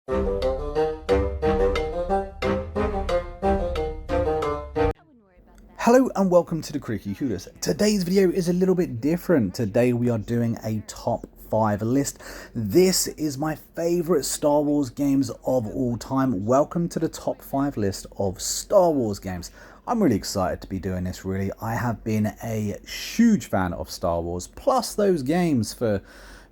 Hello and welcome to the Critically Clueless. Today's video is a little bit different. Today we are doing a top 5 list. This is my favourite Star Wars games of all time. Welcome to the top 5 list of Star Wars games. I'm really excited to be doing this, really. I have been a huge fan of Star Wars, plus those games for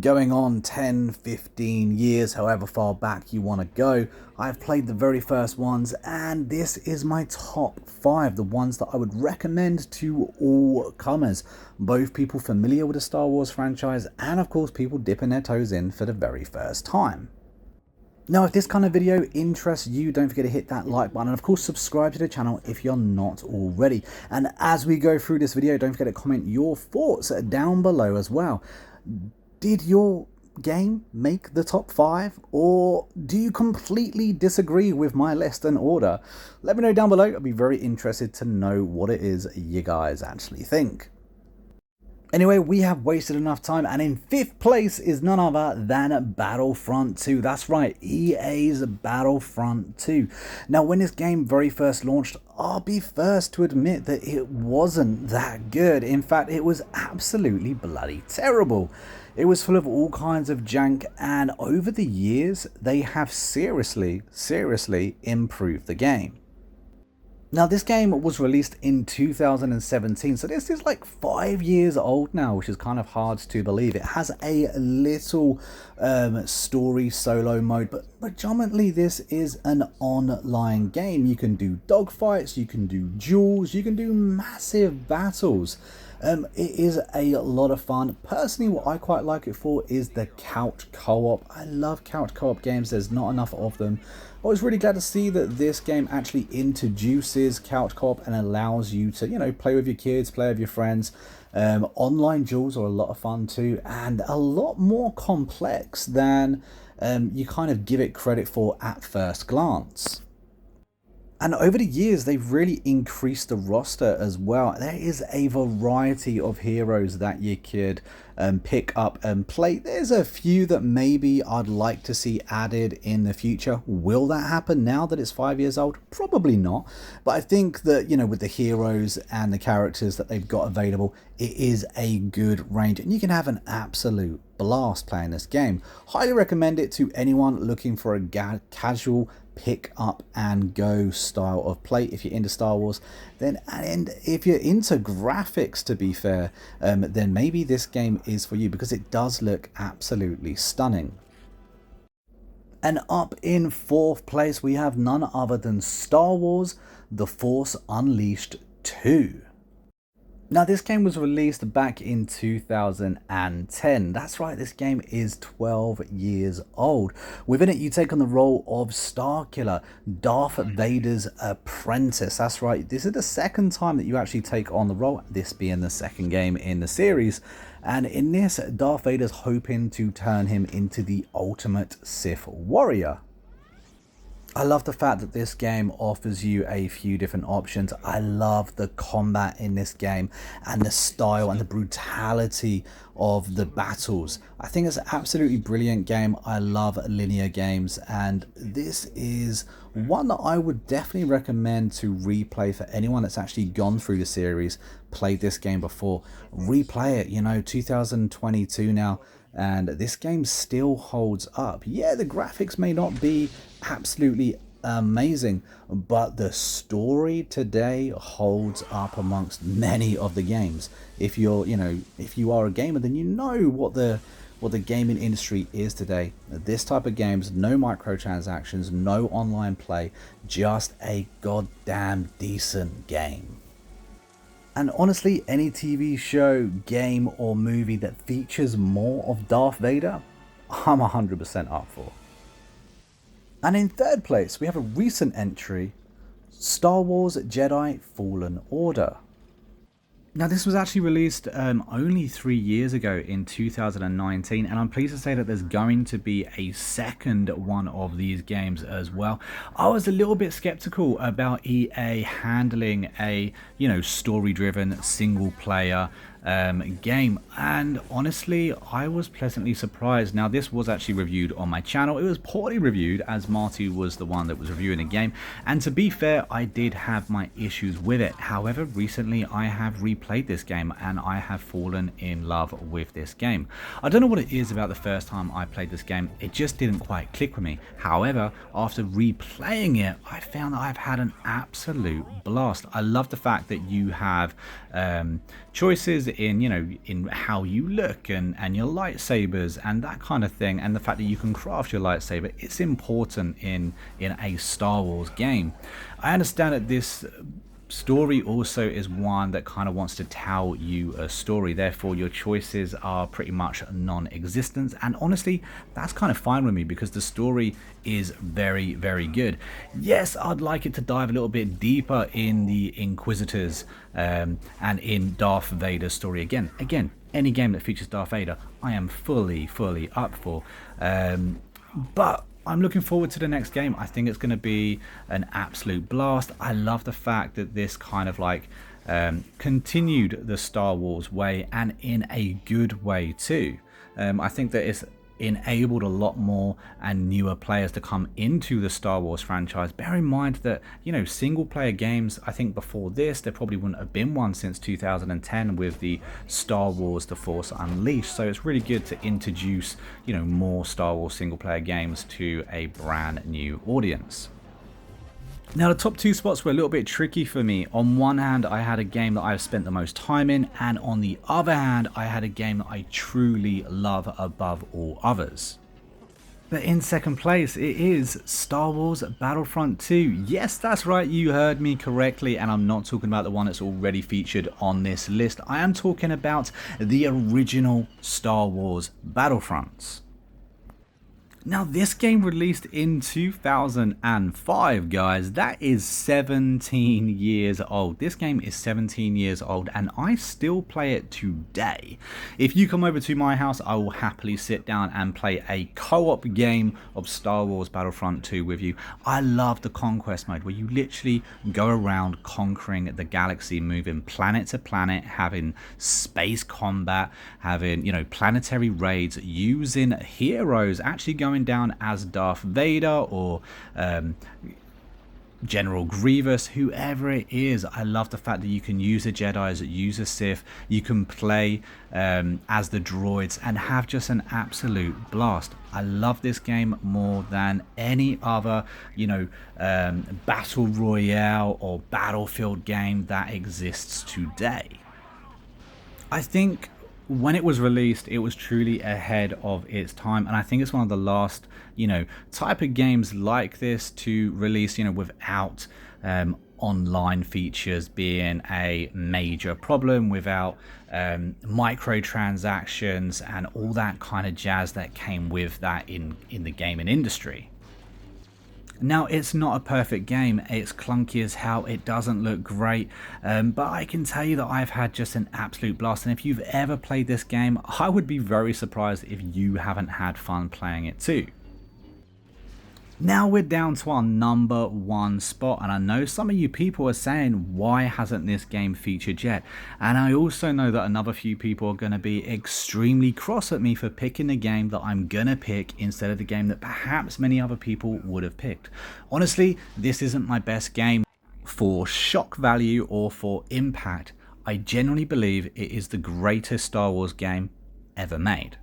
going on 10, 15 years, however far back you want to go. I've played the very first ones, and this is my top 5, the ones that I would recommend to all comers, both people familiar with the Star Wars franchise and of course people dipping their toes in for the very first time. Now, if this kind of video interests you, don't forget to hit that like button and of course subscribe to the channel if you're not already. And as we go through this video, don't forget to comment your thoughts down below as well. Did your game make the top 5, or do you completely disagree with my list and order? Let me know down below. I'd be very interested to know what it is you guys actually think. Anyway, we have wasted enough time, and in 5th place is none other than Battlefront 2. That's right, EA's Battlefront 2. Now, when this game very first launched, I'll be first to admit that it wasn't that good. In fact, it was absolutely bloody terrible. It was full of all kinds of jank, and over the years, they have seriously improved the game. Now, this game was released in 2017, so this is like 5 years old now, which is kind of hard to believe. It has a little story solo mode, but predominantly this is an online game. You can do dogfights, you can do duels, you can do massive battles. It is a lot of fun. Personally, what I quite like it for is the couch co-op. I love couch co-op games. There's not enough of them. I was really glad to see that this game actually introduces couch co-op and allows you to, play with your kids, play with your friends. Online duels are a lot of fun too, and a lot more complex than you kind of give it credit for at first glance. And over the years, they've really increased the roster as well. There is a variety of heroes that you could pick up and play. There's a few that maybe I'd like to see added in the future. Will that happen now that it's 5 years old? Probably not. But I think that, with the heroes and the characters that they've got available, it is a good range. And you can have an absolute blast playing this game. Highly recommend it to anyone looking for a casual pick up and go style of play. If you're into Star Wars, then, and if you're into graphics, to be fair, then maybe this game is for you, because it does look absolutely stunning. And up in 4th place we have none other than Star Wars The Force Unleashed 2. Now, this game was released back in 2010. That's right, this game is 12 years old. Within it, you take on the role of Starkiller, Darth Vader's apprentice. That's right, this is the second time that you actually take on the role, this being the second game in the series. And in this, Darth Vader's hoping to turn him into the ultimate Sith warrior. I love the fact that this game offers you a few different options. I love the combat in this game and the style and the brutality of the battles. I think it's an absolutely brilliant game. I love linear games, and this is one that I would definitely recommend to replay for anyone that's actually gone through the series, played this game before. Replay it, 2022 now. And this game still holds up. Yeah, the graphics may not be absolutely amazing, but the story today holds up amongst many of the games. If you're, if you are a gamer, then you know what the gaming industry is today. This type of games, no microtransactions, no online play, just a goddamn decent game. And honestly, any TV show, game, or movie that features more of Darth Vader, I'm 100% up for. And in 3rd place, we have a recent entry, Star Wars Jedi Fallen Order. Now, this was actually released only 3 years ago in 2019, and I'm pleased to say that there's going to be a second one of these games as well. I was a little bit skeptical about EA handling a, story-driven single-player game, and honestly I was pleasantly surprised. Now this was actually reviewed on my channel. It was poorly reviewed as Marty was the one that was reviewing the game, and to be fair, I did have my issues with it. However, recently I have replayed this game and I have fallen in love with this game. I don't know what it is about the first time I played this game, it just didn't quite click with me. However, after replaying it, I found that I've had an absolute blast. I love the fact that you have choices in, you know, in how you look and your lightsabers and that kind of thing, and the fact that you can craft your lightsaber. It's important in a Star Wars game. I understand that this story also is one that kind of wants to tell you a story, therefore your choices are pretty much non-existent, and honestly that's kind of fine with me because the story is very, very good. Yes, I'd like it to dive a little bit deeper in the Inquisitors and in Darth Vader's story. Again, any game that features Darth Vader I am fully up for, but I'm looking forward to the next game. I think it's going to be an absolute blast. I love the fact that this kind of like continued the Star Wars way, and in a good way too. I think that it's enabled a lot more and newer players to come into the Star Wars franchise. Bear in mind that, you know, single player games, I think before this there probably wouldn't have been one since 2010 with the Star Wars The Force Unleashed. So it's really good to introduce, you know, more Star Wars single player games to a brand new audience. Now the top two spots were a little bit tricky for me. On one hand I had a game that I've spent the most time in, and on the other hand I had a game that I truly love above all others. But in second place it is Star Wars Battlefront 2. Yes, that's right, you heard me correctly, and I'm not talking about the one that's already featured on this list. I am talking about the original Star Wars Battlefronts. Now this game released in 2005, guys. That is 17 years old. This game is 17 years old and I still play it today. If you come over to my house, I will happily sit down and play a co-op game of Star Wars Battlefront 2 with you. I love the conquest mode where you literally go around conquering the galaxy, moving planet to planet, having space combat, having, you know, planetary raids, using heroes, actually going down as Darth Vader or General Grievous, whoever it is. I love the fact that you can use the Jedis, use a Sith, you can play as the droids and have just an absolute blast. I love this game more than any other, you know, battle royale or battlefield game that exists today. I think when it was released, it was truly ahead of its time, and I think it's one of the last, you know, type of games like this to release, you know, without online features being a major problem, without microtransactions and all that kind of jazz that came with that in the gaming industry. Now, it's not a perfect game, it's clunky as hell, it doesn't look great, but I can tell you that I've had just an absolute blast, and if you've ever played this game, I would be very surprised if you haven't had fun playing it too. Now we're down to our number one spot, and I know some of you people are saying, why hasn't this game featured yet? And I also know that another few people are going to be extremely cross at me for picking the game that I'm going to pick instead of the game that perhaps many other people would have picked. Honestly, this isn't my best game. For shock value or for impact, I genuinely believe it is the greatest Star Wars game ever made.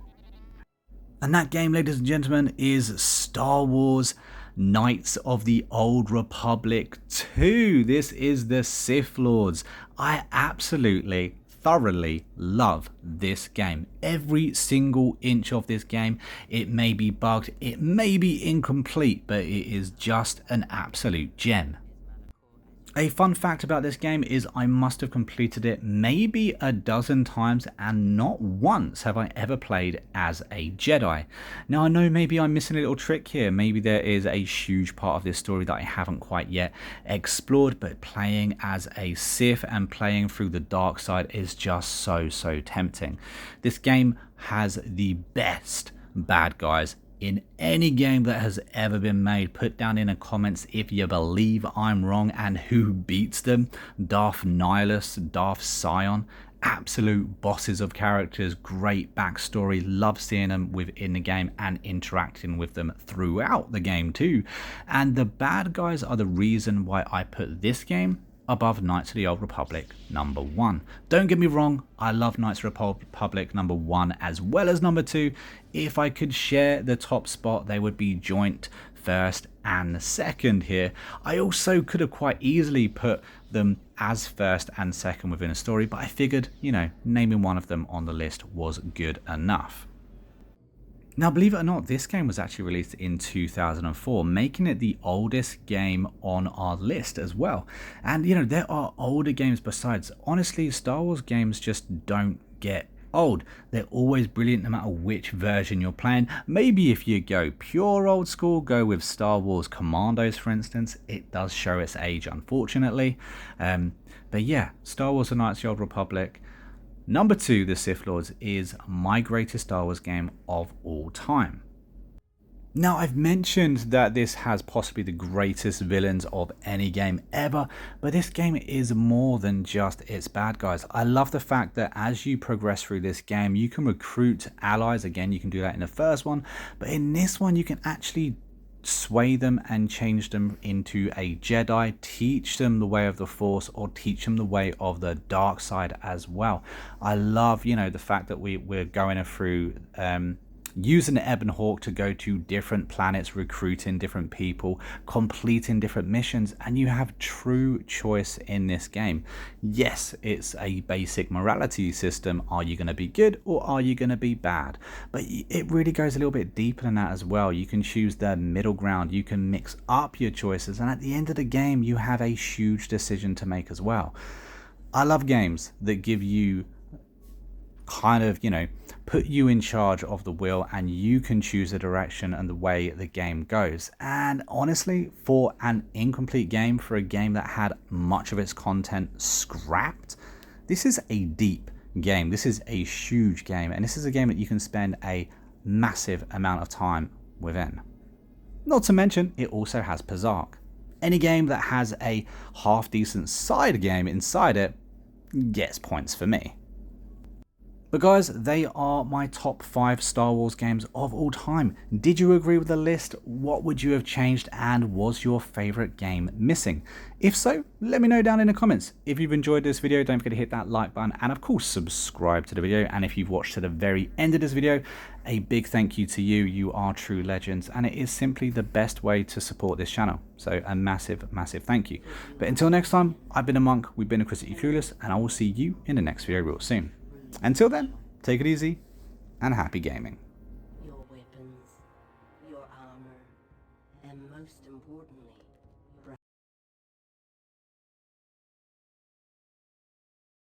And that game, ladies and gentlemen, is Star Wars Knights of the Old Republic 2. This is the Sith Lords. I absolutely, thoroughly love this game. Every single inch of this game. It may be bugged, it may be incomplete, but it is just an absolute gem. A fun fact about this game is I must have completed it maybe a dozen times, and not once have I ever played as a Jedi. Now I know maybe I'm missing a little trick here, maybe there is a huge part of this story that I haven't quite yet explored, but playing as a Sith and playing through the dark side is just so tempting. This game has the best bad guys in any game that has ever been made. Put down in the comments if you believe I'm wrong and who beats them. Darth Nihilus, Darth Sion, absolute bosses of characters, great backstory, love seeing them within the game and interacting with them throughout the game too. And the bad guys are the reason why I put this game above Knights of the Old Republic #1. Don't get me wrong, I love Knights of the Republic #1 as well as #2. If I could share the top spot, they would be joint first and second here. I also could have quite easily put them as first and second within a story, but I figured, you know, naming one of them on the list was good enough. Now, believe it or not, this game was actually released in 2004, making it the oldest game on our list as well. And, you know, there are older games besides. Honestly, Star Wars games just don't get old. They're always brilliant no matter which version you're playing. Maybe if you go pure old school, go with Star Wars Commandos, for instance, it does show its age, unfortunately. But yeah, Star Wars: The Knights of the Old Republic. #2, The Sith Lords, is my greatest Star Wars game of all time. Now, I've mentioned that this has possibly the greatest villains of any game ever, but this game is more than just its bad guys. I love the fact that as you progress through this game, you can recruit allies. Again, you can do that in the first one, but in this one, you can actually sway them and change them into a Jedi, teach them the way of the Force, or teach them the way of the dark side as well. I love, you know, the fact that we're going through using the Ebon Hawk to go to different planets, recruiting different people, completing different missions, and you have true choice in this game. Yes, it's a basic morality system. Are you going to be good or are you going to be bad? But it really goes a little bit deeper than that as well. You can choose the middle ground, you can mix up your choices, and at the end of the game, you have a huge decision to make as well. I love games that give you kind of, you know, put you in charge of the wheel and you can choose the direction and the way the game goes. And honestly, for an incomplete game, for a game that had much of its content scrapped, this is a deep game. This is a huge game, and this is a game that you can spend a massive amount of time within. Not to mention, it also has Pazark. Any game that has a half decent side game inside it gets points for me. But guys, they are my top 5 Star Wars games of all time. Did you agree with the list? What would you have changed, and was your favorite game missing? If so, let me know down in the comments. If you've enjoyed this video, don't forget to hit that like button and of course subscribe to the video. And if you've watched to the very end of this video, a big thank you to you. You are true legends, and it is simply the best way to support this channel. So a massive, massive thank you. But until next time, I've been a monk, we've been a Critically Clueless, and I will see you in the next video real soon. Until then, take it easy and happy gaming. Your weapons, your armor, and most importantly,